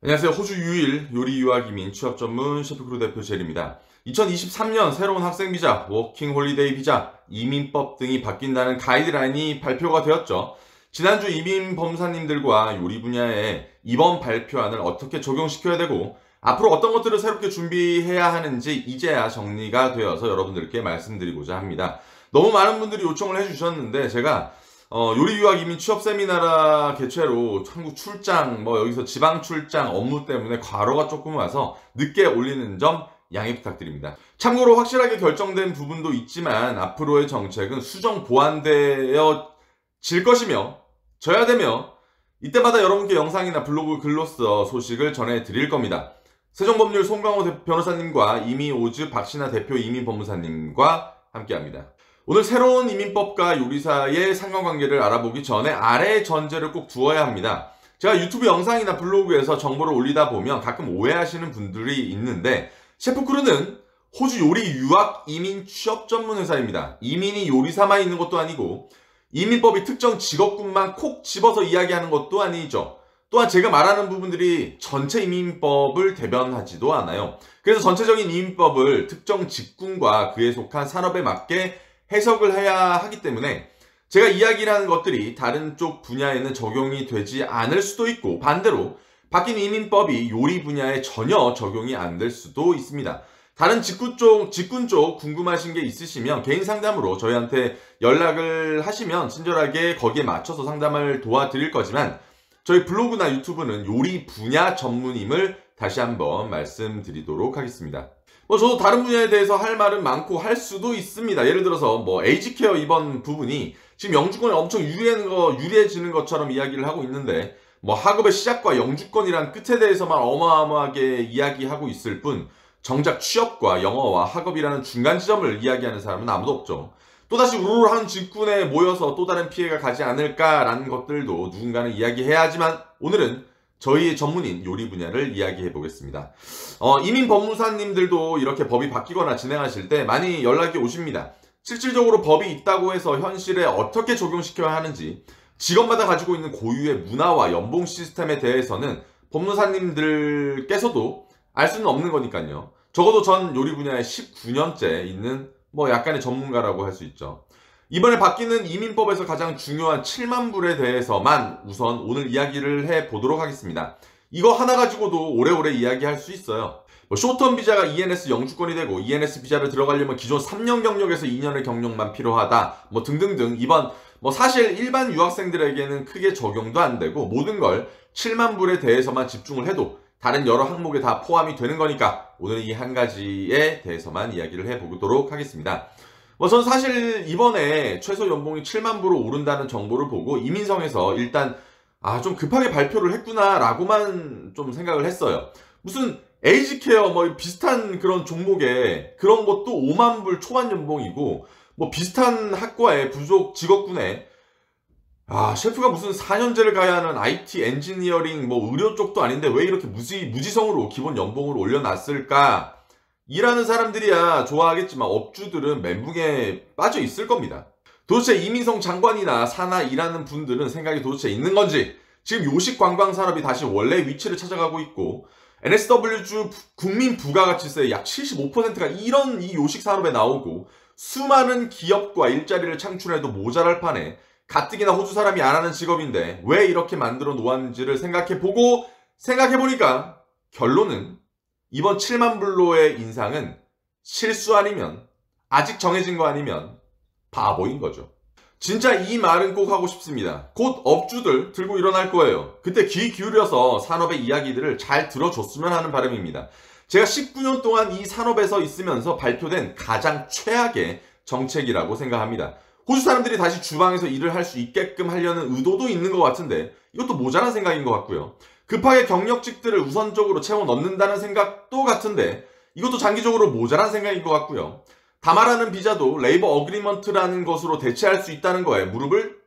안녕하세요. 호주 유일 요리 유학 이민 취업 전문 셰프크루 대표 젤입니다. 2023년 새로운 학생 비자, 워킹 홀리데이 비자, 이민법 등이 바뀐다는 가이드라인이 발표가 되었죠. 지난주 이민 법무사님들과 요리 분야에 이번 발표안을 어떻게 적용시켜야 되고 앞으로 어떤 것들을 새롭게 준비해야 하는지 이제야 정리가 되어서 여러분들께 말씀드리고자 합니다. 너무 많은 분들이 요청을 해주셨는데 제가 요리 유학 이민 취업 세미나라 개최로 한국 출장, 여기서 지방 출장 업무 때문에 과로가 조금 와서 늦게 올리는 점 양해 부탁드립니다. 참고로 확실하게 결정된 부분도 있지만 앞으로의 정책은 수정 보완되어질 것이며 져야 되며 이때마다 여러분께 영상이나 블로그 글로써 소식을 전해드릴 겁니다. 세종법률 송강호 변호사님과 이미오즈 박신하 대표 이민법무사님과 함께합니다. 오늘 새로운 이민법과 요리사의 상관관계를 알아보기 전에 아래의 전제를 꼭 두어야 합니다. 제가 유튜브 영상이나 블로그에서 정보를 올리다 보면 가끔 오해하시는 분들이 있는데 셰프크루는 호주 요리 유학 이민 취업 전문 회사입니다. 이민이 요리사만 있는 것도 아니고 이민법이 특정 직업군만 콕 집어서 이야기하는 것도 아니죠. 또한 제가 말하는 부분들이 전체 이민법을 대변하지도 않아요. 그래서 전체적인 이민법을 특정 직군과 그에 속한 산업에 맞게 해석을 해야 하기 때문에 제가 이야기를 하는 것들이 다른 쪽 분야에는 적용이 되지 않을 수도 있고 반대로 바뀐 이민법이 요리 분야에 전혀 적용이 안 될 수도 있습니다. 다른 직군 쪽 궁금하신 게 있으시면 개인 상담으로 저희한테 연락을 하시면 친절하게 거기에 맞춰서 상담을 도와드릴 거지만 저희 블로그나 유튜브는 요리 분야 전문임을 다시 한번 말씀드리도록 하겠습니다. 저도 다른 분야에 대해서 할 말은 많고 할 수도 있습니다. 예를 들어서 에이지케어 이번 부분이 지금 영주권이 엄청 유리해지는 것처럼 이야기를 하고 있는데 학업의 시작과 영주권이란 끝에 대해서만 어마어마하게 이야기하고 있을 뿐 정작 취업과 영어와 학업이라는 중간 지점을 이야기하는 사람은 아무도 없죠. 또다시 우르르 한 직군에 모여서 또 다른 피해가 가지 않을까라는 것들도 누군가는 이야기해야 하지만 오늘은 저희의 전문인 요리 분야를 이야기해 보겠습니다. 이민 법무사님들도 이렇게 법이 바뀌거나 진행하실 때 많이 연락이 오십니다. 실질적으로 법이 있다고 해서 현실에 어떻게 적용시켜야 하는지 직업마다 가지고 있는 고유의 문화와 연봉 시스템에 대해서는 법무사님들께서도 알 수는 없는 거니까요. 적어도 전 요리 분야에 19년째 있는 약간의 전문가라고 할 수 있죠. 이번에 바뀌는 이민법에서 가장 중요한 7만 불에 대해서만 우선 오늘 이야기를 해보도록 하겠습니다. 이거 하나 가지고도 오래오래 이야기할 수 있어요. 쇼텀 비자가 ENS 영주권이 되고 ENS 비자를 들어가려면 기존 3년 경력에서 2년의 경력만 필요하다 등등등 이번 사실 일반 유학생들에게는 크게 적용도 안 되고 모든 걸 7만 불에 대해서만 집중을 해도 다른 여러 항목에 다 포함이 되는 거니까 오늘 이 한 가지에 대해서만 이야기를 해보도록 하겠습니다. 전 사실 이번에 최소 연봉이 7만 불로 오른다는 정보를 보고 이민성에서 일단 좀 급하게 발표를 했구나 라고만 좀 생각을 했어요. 무슨 에이지케어 비슷한 그런 종목에 그런 것도 5만 불 초반 연봉이고 비슷한 학과에 부족 직업군에 셰프가 무슨 4년제를 가야 하는 IT 엔지니어링 의료 쪽도 아닌데 왜 이렇게 무지성으로 기본 연봉을 올려놨을까? 일하는 사람들이야 좋아하겠지만 업주들은 멘붕에 빠져 있을 겁니다. 도대체 이민성 장관이나 사나 일하는 분들은 생각이 도대체 있는 건지 지금 요식관광산업이 다시 원래 위치를 찾아가고 있고 NSW주 국민 부가가치세의 약 75%가 이런 이 요식산업에 나오고 수많은 기업과 일자리를 창출해도 모자랄 판에 가뜩이나 호주 사람이 안 하는 직업인데 왜 이렇게 만들어 놓았는지를 생각해보니까 결론은 이번 7만 불로의 인상은 실수 아니면 아직 정해진 거 아니면 바보인 거죠. 진짜 이 말은 꼭 하고 싶습니다. 곧 업주들 들고 일어날 거예요. 그때 귀 기울여서 산업의 이야기들을 잘 들어줬으면 하는 바람입니다. 제가 19년 동안 이 산업에서 있으면서 발표된 가장 최악의 정책이라고 생각합니다. 호주 사람들이 다시 주방에서 일을 할 수 있게끔 하려는 의도도 있는 것 같은데 이것도 모자란 생각인 것 같고요. 급하게 경력직들을 우선적으로 채워 넣는다는 생각도 같은데 이것도 장기적으로 모자란 생각인 것 같고요. 다마라는 비자도 레이버 어그리먼트라는 것으로 대체할 수 있다는 거에 무릎을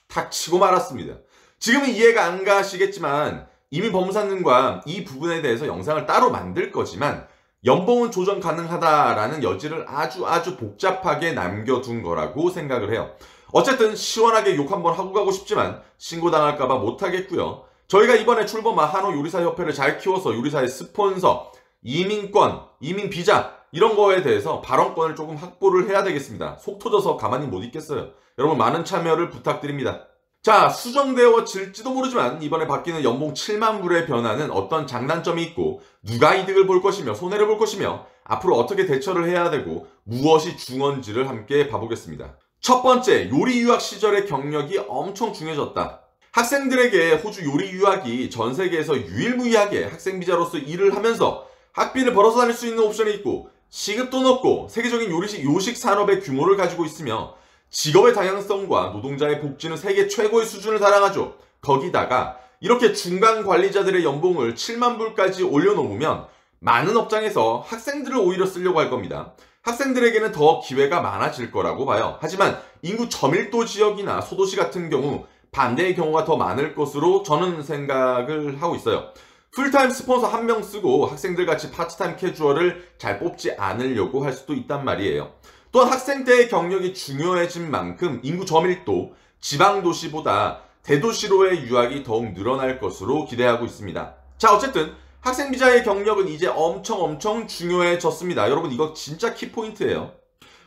탁 치고 말았습니다. 지금은 이해가 안 가시겠지만 이미 법무사님과 이 부분에 대해서 영상을 따로 만들 거지만 연봉은 조정 가능하다라는 여지를 아주 복잡하게 남겨둔 거라고 생각을 해요. 어쨌든 시원하게 욕 한번 하고 가고 싶지만 신고당할까봐 못하겠고요. 저희가 이번에 출범한 한국요리사협회를 잘 키워서 요리사의 스폰서, 이민권, 이민 비자 이런 거에 대해서 발언권을 조금 확보를 해야 되겠습니다. 속 터져서 가만히 못 있겠어요. 여러분 많은 참여를 부탁드립니다. 자, 수정되어질지도 모르지만 이번에 바뀌는 연봉 7만 불의 변화는 어떤 장단점이 있고 누가 이득을 볼 것이며 손해를 볼 것이며 앞으로 어떻게 대처를 해야 되고 무엇이 중요한지를 함께 봐보겠습니다. 첫 번째, 요리 유학 시절의 경력이 엄청 중요해졌다. 학생들에게 호주 요리 유학이 전 세계에서 유일무이하게 학생 비자로서 일을 하면서 학비를 벌어서 다닐 수 있는 옵션이 있고 시급도 높고 세계적인 요식 산업의 규모를 가지고 있으며 직업의 다양성과 노동자의 복지는 세계 최고의 수준을 자랑하죠. 거기다가 이렇게 중간 관리자들의 연봉을 7만 불까지 올려놓으면 많은 업장에서 학생들을 오히려 쓰려고 할 겁니다. 학생들에게는 더 기회가 많아질 거라고 봐요. 하지만 인구 저밀도 지역이나 소도시 같은 경우 반대의 경우가 더 많을 것으로 저는 생각을 하고 있어요. 풀타임 스폰서 한 명 쓰고 학생들 같이 파트타임 캐주얼을 잘 뽑지 않으려고 할 수도 있단 말이에요. 또한 학생 때의 경력이 중요해진 만큼 인구 저밀도, 지방도시보다 대도시로의 유학이 더욱 늘어날 것으로 기대하고 있습니다. 자, 어쨌든 학생 비자의 경력은 이제 엄청 중요해졌습니다. 여러분 이거 진짜 키포인트예요.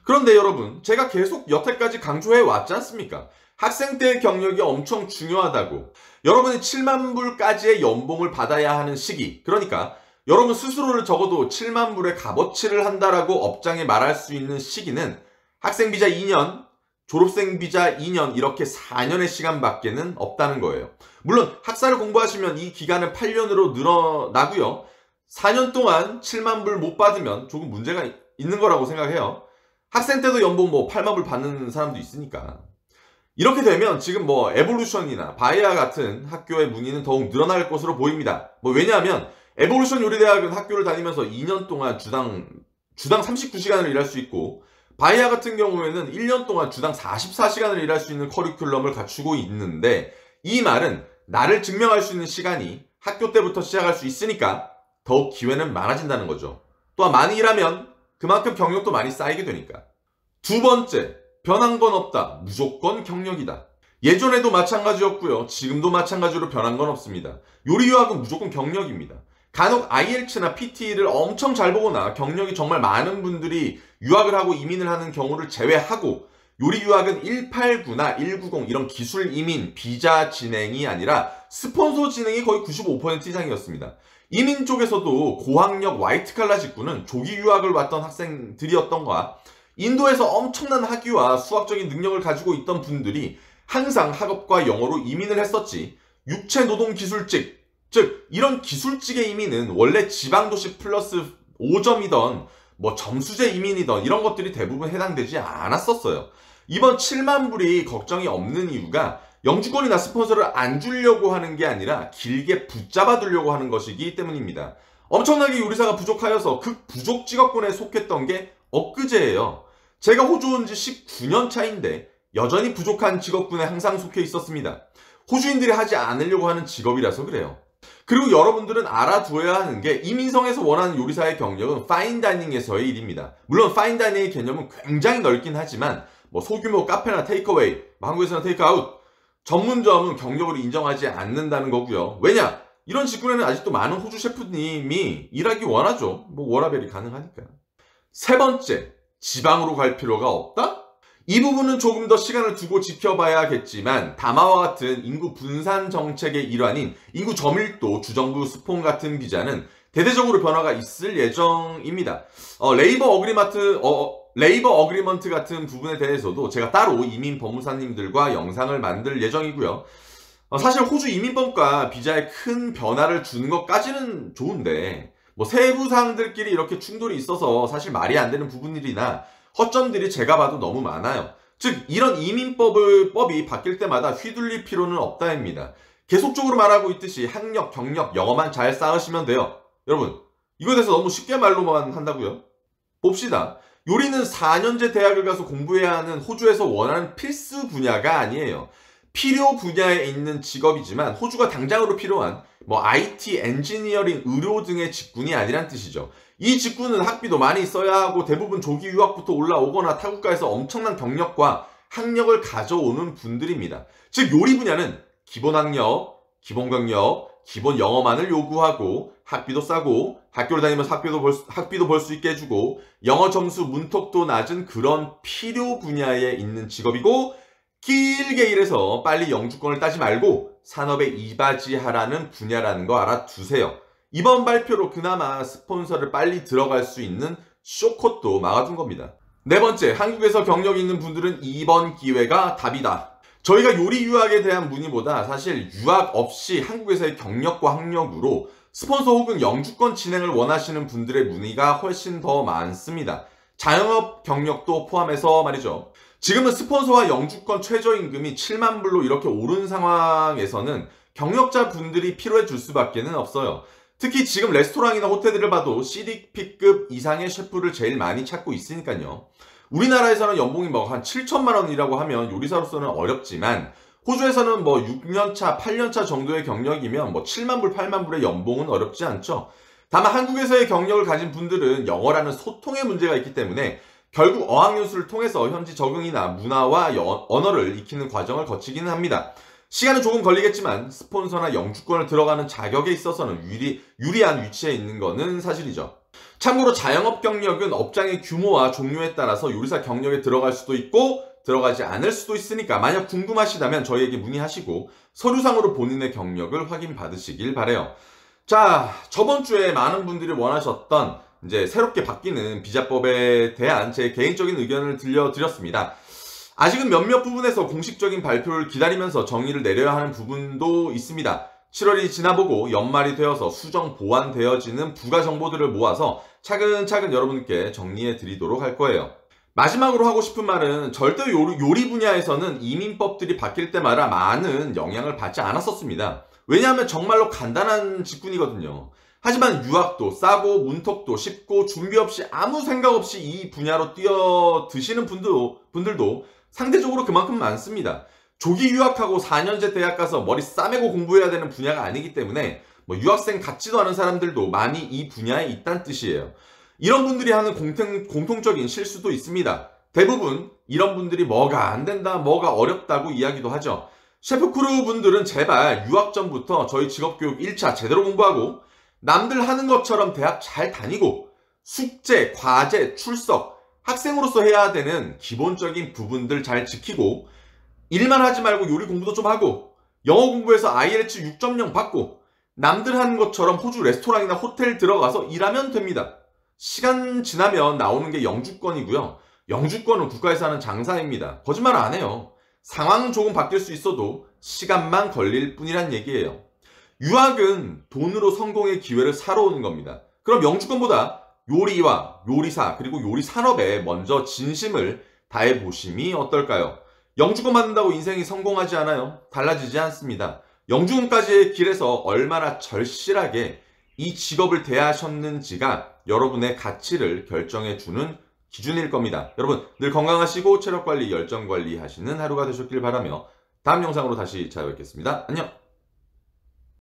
그런데 여러분 제가 계속 여태까지 강조해 왔지 않습니까? 학생 때의 경력이 엄청 중요하다고. 여러분이 7만 불까지의 연봉을 받아야 하는 시기, 그러니까 여러분 스스로를 적어도 7만 불의 값어치를 한다라고 업장에 말할 수 있는 시기는 학생 비자 2년, 졸업생 비자 2년 이렇게 4년의 시간밖에는 없다는 거예요. 물론 학사를 공부하시면 이 기간은 8년으로 늘어나고요. 4년 동안 7만 불 못 받으면 조금 문제가 있는 거라고 생각해요. 학생 때도 연봉 8만 불 받는 사람도 있으니까. 이렇게 되면 지금 에볼루션이나 바이아 같은 학교의 문의는 더욱 늘어날 것으로 보입니다. 왜냐하면 에볼루션 요리대학은 학교를 다니면서 2년 동안 주당 39시간을 일할 수 있고 바이아 같은 경우에는 1년 동안 주당 44시간을 일할 수 있는 커리큘럼을 갖추고 있는데 이 말은 나를 증명할 수 있는 시간이 학교 때부터 시작할 수 있으니까 더욱 기회는 많아진다는 거죠. 또한 많이 일하면 그만큼 경력도 많이 쌓이게 되니까. 두 번째, 변한 건 없다. 무조건 경력이다. 예전에도 마찬가지였고요. 지금도 마찬가지로 변한 건 없습니다. 요리 유학은 무조건 경력입니다. 간혹 IELTS나 PT를 엄청 잘 보거나 경력이 정말 많은 분들이 유학을 하고 이민을 하는 경우를 제외하고 요리 유학은 189나 190 이런 기술 이민, 비자 진행이 아니라 스폰서 진행이 거의 95% 이상이었습니다. 이민 쪽에서도 고학력 화이트칼라 직구는 조기 유학을 왔던 학생들이었던가 인도에서 엄청난 학위와 수학적인 능력을 가지고 있던 분들이 항상 학업과 영어로 이민을 했었지 육체노동기술직, 즉 이런 기술직의 이민은 원래 지방도시 플러스 5점이던 점수제 이민이던 이런 것들이 대부분 해당되지 않았었어요. 이번 7만 불이 걱정이 없는 이유가 영주권이나 스폰서를 안 주려고 하는 게 아니라 길게 붙잡아 두려고 하는 것이기 때문입니다. 엄청나게 요리사가 부족하여서 그 부족 직업군에 속했던 게 엊그제예요. 제가 호주 온 지 19년 차인데 여전히 부족한 직업군에 항상 속해 있었습니다. 호주인들이 하지 않으려고 하는 직업이라서 그래요. 그리고 여러분들은 알아두어야 하는 게 이민성에서 원하는 요리사의 경력은 파인다이닝에서의 일입니다. 물론 파인다이닝의 개념은 굉장히 넓긴 하지만 소규모 카페나 테이크어웨이, 한국에서는 테이크아웃, 전문점은 경력을 인정하지 않는다는 거고요. 왜냐? 이런 직군에는 아직도 많은 호주 셰프님이 일하기 원하죠. 워라벨이 가능하니까. 세 번째, 지방으로 갈 필요가 없다? 이 부분은 조금 더 시간을 두고 지켜봐야겠지만 다마와 같은 인구 분산 정책의 일환인 인구 저밀도 주정부 스폰 같은 비자는 대대적으로 변화가 있을 예정입니다. 레이버 어그리먼트 같은 부분에 대해서도 제가 따로 이민 법무사님들과 영상을 만들 예정이고요. 사실 호주 이민법과 비자에 큰 변화를 주는 것까지는 좋은데 세부 사항들끼리 이렇게 충돌이 있어서 사실 말이 안 되는 부분들이나 허점들이 제가 봐도 너무 많아요. 즉 이런 이민법이 바뀔 때마다 휘둘릴 필요는 없다입니다. 계속적으로 말하고 있듯이 학력, 경력, 영어만 잘 쌓으시면 돼요. 여러분 이거에 대해서 너무 쉽게 말로만 한다고요? 봅시다. 요리는 4년제 대학을 가서 공부해야 하는 호주에서 원하는 필수 분야가 아니에요. 필요 분야에 있는 직업이지만 호주가 당장으로 필요한 IT, 엔지니어링, 의료 등의 직군이 아니란 뜻이죠. 이 직군은 학비도 많이 써야 하고 대부분 조기 유학부터 올라오거나 타국가에서 엄청난 경력과 학력을 가져오는 분들입니다. 즉 요리 분야는 기본 학력, 기본 경력, 기본 영어만을 요구하고 학비도 싸고 학교를 다니면서 학비도 벌 수 있게 해주고 영어 점수 문턱도 낮은 그런 필요 분야에 있는 직업이고 길게 일해서 빨리 영주권을 따지 말고 산업에 이바지하라는 분야라는 거 알아두세요. 이번 발표로 그나마 스폰서를 빨리 들어갈 수 있는 쇼컷도 막아준 겁니다. 네 번째, 한국에서 경력 있는 분들은 이번 기회가 답이다. 저희가 요리 유학에 대한 문의보다 사실 유학 없이 한국에서의 경력과 학력으로 스폰서 혹은 영주권 진행을 원하시는 분들의 문의가 훨씬 더 많습니다. 자영업 경력도 포함해서 말이죠. 지금은 스폰서와 영주권 최저임금이 7만 불로 이렇게 오른 상황에서는 경력자 분들이 필요해 줄 수밖에 없어요. 특히 지금 레스토랑이나 호텔들을 봐도 CDP급 이상의 셰프를 제일 많이 찾고 있으니까요. 우리나라에서는 연봉이 한 7천만 원이라고 하면 요리사로서는 어렵지만 호주에서는 6년차, 8년차 정도의 경력이면 7만 불, 8만 불의 연봉은 어렵지 않죠. 다만 한국에서의 경력을 가진 분들은 영어라는 소통의 문제가 있기 때문에 결국 어학연수를 통해서 현지 적응이나 문화와 언어를 익히는 과정을 거치기는 합니다. 시간은 조금 걸리겠지만 스폰서나 영주권을 들어가는 자격에 있어서는 유리한 위치에 있는 것은 사실이죠. 참고로 자영업 경력은 업장의 규모와 종류에 따라서 요리사 경력에 들어갈 수도 있고 들어가지 않을 수도 있으니까 만약 궁금하시다면 저희에게 문의하시고 서류상으로 본인의 경력을 확인받으시길 바라요. 자, 저번 주에 많은 분들이 원하셨던 이제 새롭게 바뀌는 비자법에 대한 제 개인적인 의견을 들려드렸습니다. 아직은 몇몇 부분에서 공식적인 발표를 기다리면서 정의를 내려야 하는 부분도 있습니다. 7월이 지나보고 연말이 되어서 수정 보완되어지는 부가 정보들을 모아서 차근차근 여러분께 정리해 드리도록 할 거예요. 마지막으로 하고 싶은 말은 절대 요리 분야에서는 이민법들이 바뀔 때마다 많은 영향을 받지 않았었습니다. 왜냐하면 정말로 간단한 직군이거든요. 하지만 유학도 싸고 문턱도 쉽고 준비 없이 아무 생각 없이 이 분야로 뛰어드시는 분들도 상대적으로 그만큼 많습니다. 조기 유학하고 4년제 대학 가서 머리 싸매고 공부해야 되는 분야가 아니기 때문에 유학생 같지도 않은 사람들도 많이 이 분야에 있다는 뜻이에요. 이런 분들이 하는 공통적인 실수도 있습니다. 대부분 이런 분들이 뭐가 안 된다, 뭐가 어렵다고 이야기도 하죠. 셰프크루 분들은 제발 유학 전부터 저희 직업교육 1차 제대로 공부하고 남들 하는 것처럼 대학 잘 다니고 숙제, 과제, 출석, 학생으로서 해야 되는 기본적인 부분들 잘 지키고 일만 하지 말고 요리 공부도 좀 하고 영어 공부해서 IELTS 6.0 받고 남들 하는 것처럼 호주 레스토랑이나 호텔 들어가서 일하면 됩니다. 시간 지나면 나오는 게 영주권이고요. 영주권은 국가에서 하는 장사입니다. 거짓말 안 해요. 상황은 조금 바뀔 수 있어도 시간만 걸릴 뿐이란 얘기예요. 유학은 돈으로 성공의 기회를 사러 오는 겁니다. 그럼 영주권보다 요리와 요리사 그리고 요리 산업에 먼저 진심을 다해 보심이 어떨까요? 영주권 받는다고 인생이 성공하지 않아요. 달라지지 않습니다. 영주권까지의 길에서 얼마나 절실하게 이 직업을 대하셨는지가 여러분의 가치를 결정해주는 기준일 겁니다. 여러분 늘 건강하시고 체력관리, 열정관리 하시는 하루가 되셨길 바라며 다음 영상으로 다시 찾아뵙겠습니다. 안녕!